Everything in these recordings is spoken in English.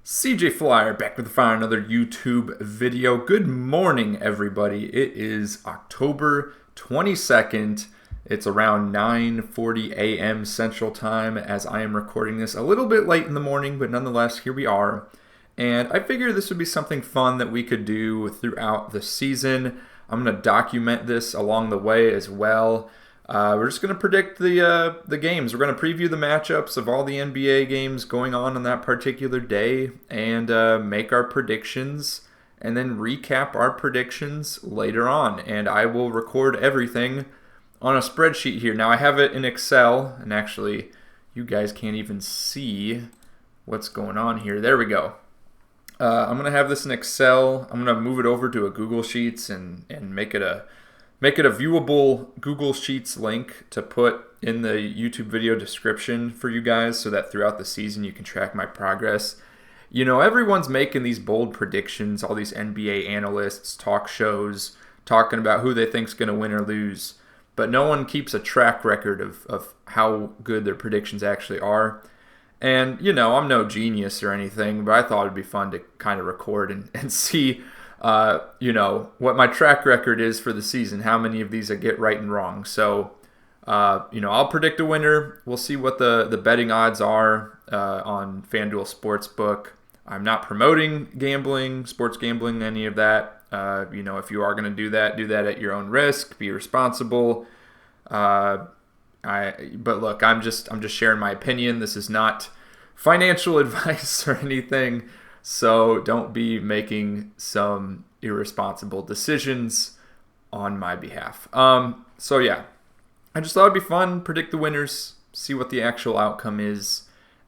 CJ Flyer back with another YouTube video. Good morning, everybody. It is October 22nd. It's around 9:40 a.m. Central Time as I am recording this a little bit late in the morning, but nonetheless, here we are. And I figured this would be something fun that we could do throughout the season. I'm going to document this along the way as well. We're just going to predict the games. We're going to preview the matchups of all the NBA games going on that particular day and make our predictions and then recap our predictions later on. And I will record everything on a spreadsheet here. Now I have it in Excel, and actually you guys can't even see what's going on here. There we go. I'm going to have this in Excel. I'm going to move it over to a Google Sheets and make it a viewable Google Sheets link to put in the YouTube video description for you guys so that throughout the season you can track my progress. You know, everyone's making these bold predictions, all these NBA analysts, talk shows, talking about who they think's going to win or lose, but no one keeps a track record of how good their predictions actually are. And, you know, I'm no genius or anything, but I thought it'd be fun to kind of record and see what my track record is for the season, how many of these I get right and wrong. So, I'll predict a winner. We'll see what the betting odds are on FanDuel Sportsbook. I'm not promoting gambling, sports gambling, any of that. If you are going to do that at your own risk. Be responsible. But look, I'm just sharing my opinion. This is not financial advice or anything. So don't be making some irresponsible decisions on my behalf. I just thought it'd be fun, predict the winners, see what the actual outcome is,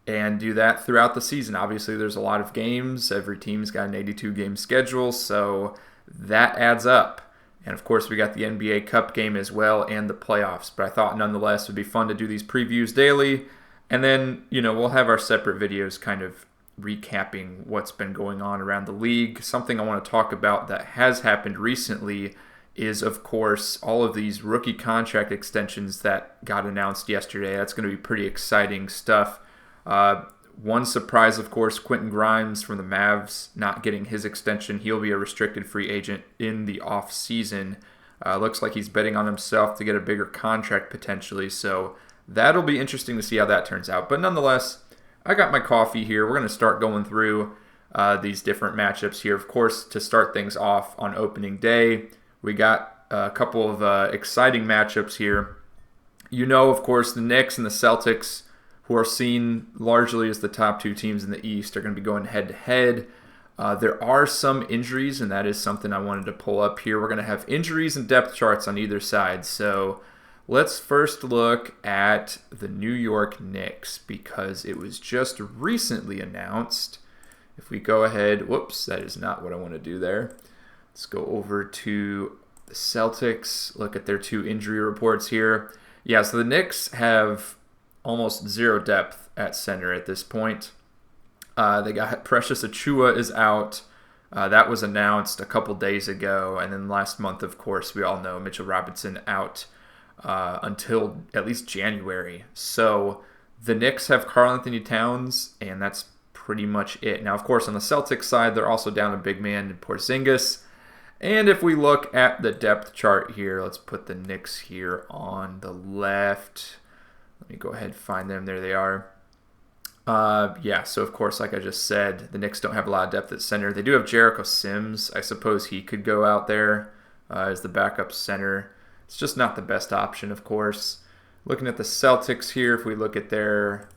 and do that throughout the season. Obviously, there's a lot of games. Every team's got an 82-game schedule, so that adds up. And of course, we got the NBA Cup game as well and the playoffs. But I thought nonetheless it would be fun to do these previews daily. And then, we'll have our separate videos kind of recapping what's been going on around the league. Something I want to talk about that has happened recently is, of course, all of these rookie contract extensions that got announced yesterday. That's going to be pretty exciting stuff. One surprise, of course, Quentin Grimes from the Mavs not getting his extension. He'll be a restricted free agent in the offseason. Looks like he's betting on himself to get a bigger contract potentially. So that'll be interesting to see how that turns out. But nonetheless, I got my coffee here. We're going to start going through these different matchups here. Of course, to start things off on opening day, we got a couple of exciting matchups here. Of course, the Knicks and the Celtics, who are seen largely as the top two teams in the East, are going to be going head-to-head. There are some injuries, and that is something I wanted to pull up here. We're going to have injuries and depth charts on either side. So let's first look at the New York Knicks because it was just recently announced. If we go ahead, whoops, that is not what I want to do there. Let's go over to the Celtics, look at their two injury reports here. Yeah, so the Knicks have almost zero depth at center at this point. They got Precious Achiuwa is out. That was announced a couple days ago. And then last month, of course, we all know Mitchell Robinson out until at least January. So the Knicks have Karl-Anthony Towns, and that's pretty much it. Now, of course, on the Celtics side, they're also down a big man in Porzingis. And if we look at the depth chart here, let's put the Knicks here on the left. Let me go ahead and find them. There they are. So of course, like I just said, the Knicks don't have a lot of depth at center. They do have Jericho Sims. I suppose he could go out there as the backup center. It's just not the best option, of course. Looking at the Celtics here, if we look at their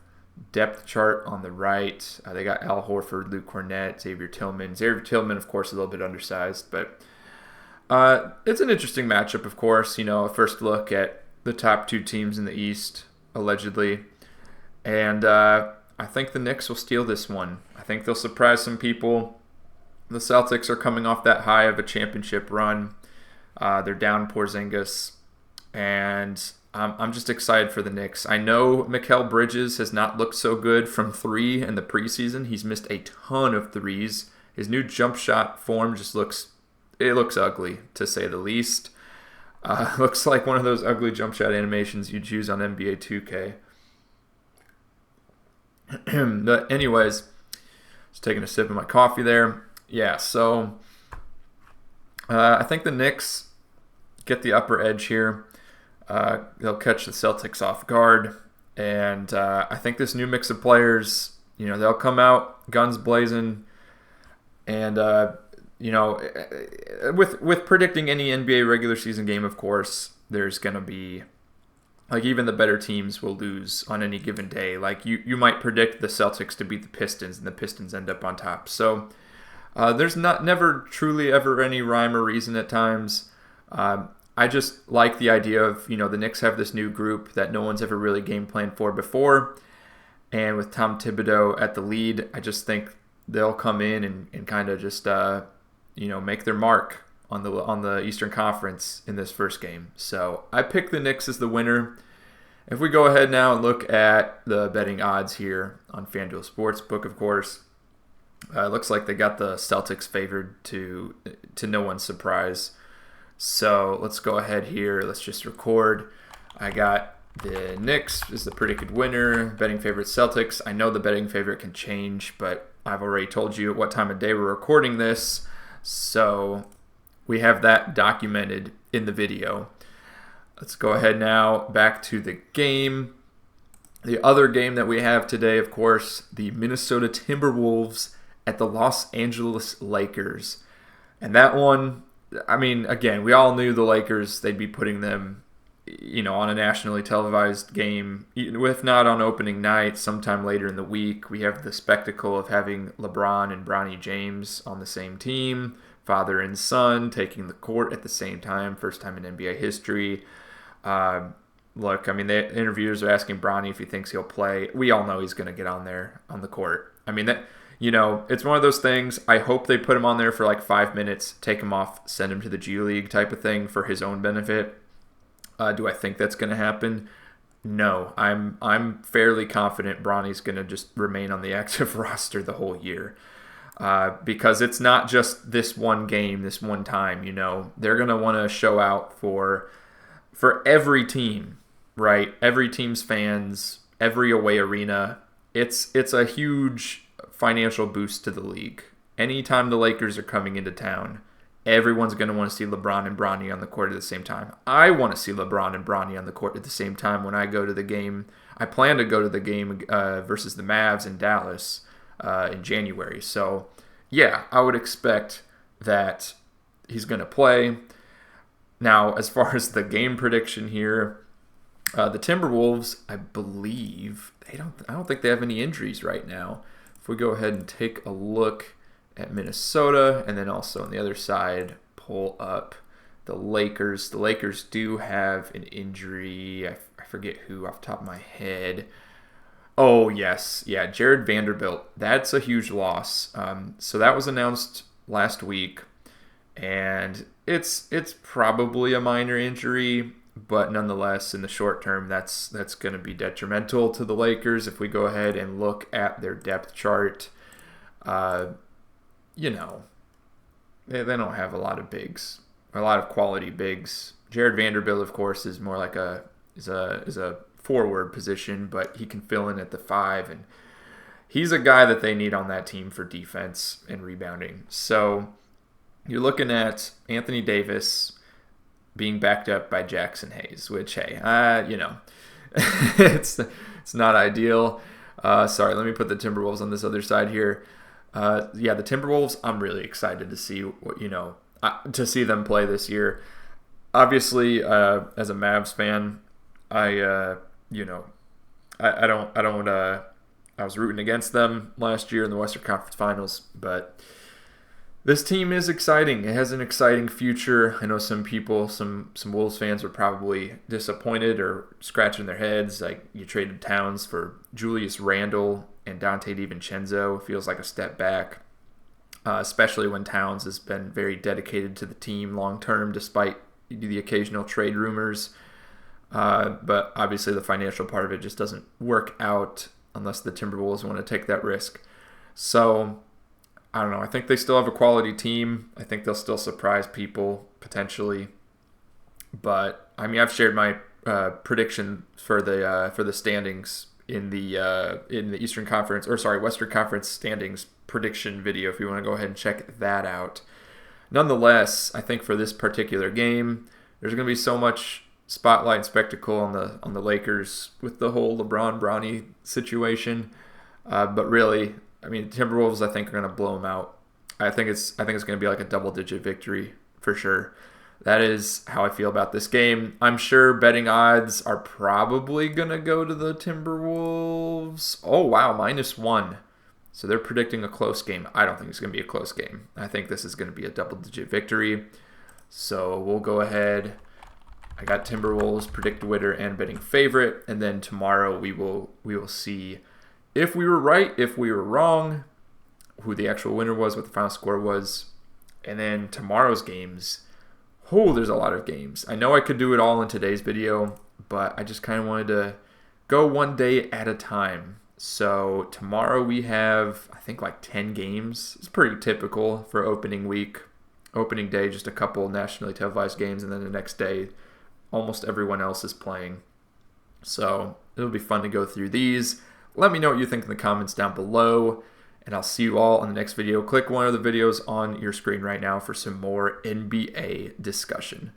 depth chart on the right, they got Al Horford, Luke Cornett, Xavier Tillman. Xavier Tillman, of course, a little bit undersized, but it's an interesting matchup, of course. A first look at the top two teams in the East, allegedly. And I think the Knicks will steal this one. I think they'll surprise some people. The Celtics are coming off that high of a championship run. They're down Porzingis. And I'm just excited for the Knicks. I know Mikal Bridges has not looked so good from three in the preseason. He's missed a ton of threes. His new jump shot form just looks ugly, to say the least. Looks like one of those ugly jump shot animations you'd use on NBA 2K. But anyways, Just taking a sip of my coffee there. Yeah, so I think the Knicks get the upper edge here. They'll catch the Celtics off guard. And I think this new mix of players, they'll come out guns blazing. And, with predicting any NBA regular season game, of course, there's going to be, even the better teams will lose on any given day. You might predict the Celtics to beat the Pistons, and the Pistons end up on top. So there's never truly ever any rhyme or reason at times. I just like the idea of, the Knicks have this new group that no one's ever really game planned for before. And with Tom Thibodeau at the lead, I just think they'll come in and kind of just, make their mark on the Eastern Conference in this first game. So I pick the Knicks as the winner. If we go ahead now and look at the betting odds here on FanDuel Sportsbook, of course, it looks like they got the Celtics favored to no one's surprise. So let's go ahead here. Let's just record. I got the Knicks is the predicted winner. Betting favorite Celtics. I know the betting favorite can change, but I've already told you at what time of day we're recording this. So we have that documented in the video. Let's go ahead now back to the game. The other game that we have today, of course, the Minnesota Timberwolves at the Los Angeles Lakers. And that one, again, we all knew the Lakers, they'd be putting them, on a nationally televised game, if not on opening night, sometime later in the week. We have the spectacle of having LeBron and Bronny James on the same team, father and son taking the court at the same time, first time in NBA history. Look, the interviewers are asking Bronny if he thinks he'll play. We all know he's going to get on there on the court. It's one of those things. I hope they put him on there for 5 minutes, take him off, send him to the G League type of thing for his own benefit. Do I think that's going to happen? No. I'm fairly confident Bronny's going to just remain on the active roster the whole year. Because it's not just this one game, this one time, They're going to want to show out for every team, right? Every team's fans, every away arena. It's a huge financial boost to the league. Anytime the Lakers are coming into town, everyone's going to want to see LeBron and Bronny on the court at the same time. I want to see LeBron and Bronny on the court at the same time when I go to the game. I plan to go to the game versus the Mavs in Dallas in January. So, yeah, I would expect that he's going to play. Now, as far as the game prediction here, the Timberwolves, I believe, I don't think they have any injuries right now. If we go ahead and take a look at Minnesota, and then also on the other side, pull up the Lakers. The Lakers do have an injury. I forget who off the top of my head. Oh, yes. Yeah, Jared Vanderbilt. That's a huge loss. So that was announced last week, and it's probably a minor injury, but nonetheless, in the short term, that's going to be detrimental to the Lakers. If we go ahead and look at their depth chart, they don't have a lot of bigs, a lot of quality bigs. Jared Vanderbilt, of course, is more like is a forward position, but he can fill in at the 5, and he's a guy that they need on that team for defense and rebounding. So you're looking at Anthony Davis being backed up by Jackson Hayes, which, hey, it's not ideal. Sorry, let me put the Timberwolves on this other side here. The Timberwolves, I'm really excited to see to see them play this year. Obviously, as a Mavs fan, I was rooting against them last year in the Western Conference Finals, but this team is exciting. It has an exciting future. I know some people, some Wolves fans are probably disappointed or scratching their heads. Like, you traded Towns for Julius Randle and Dante DiVincenzo. Feels like a step back, especially when Towns has been very dedicated to the team long term, despite the occasional trade rumors. But obviously the financial part of it just doesn't work out unless the Timberwolves want to take that risk. So, I don't know. I think they still have a quality team. I think they'll still surprise people potentially. But I've shared my prediction for the standings in the Eastern Conference, Western Conference standings prediction video if you want to go ahead and check that out. Nonetheless, I think for this particular game, there's going to be so much spotlight and spectacle on the Lakers with the whole LeBron Bronny situation. But really, I mean, Timberwolves I think are going to blow them out. I think it's going to be like a double-digit victory for sure. That is how I feel about this game. I'm sure betting odds are probably going to go to the Timberwolves. Oh, wow, -1. So they're predicting a close game. I don't think it's going to be a close game. I think this is going to be a double-digit victory. So we'll go ahead. I got Timberwolves, predict winner, and betting favorite. And then tomorrow we will see if we were right, if we were wrong, who the actual winner was, what the final score was. And then tomorrow's games. Oh, there's a lot of games. I know I could do it all in today's video, but I just kind of wanted to go one day at a time. So tomorrow we have, I think, like 10 games. It's pretty typical for opening week. Opening day, just a couple nationally televised games, and then the next day, almost everyone else is playing. So it'll be fun to go through these. Let me know what you think in the comments down below. And I'll see you all in the next video. Click one of the videos on your screen right now for some more NBA discussion.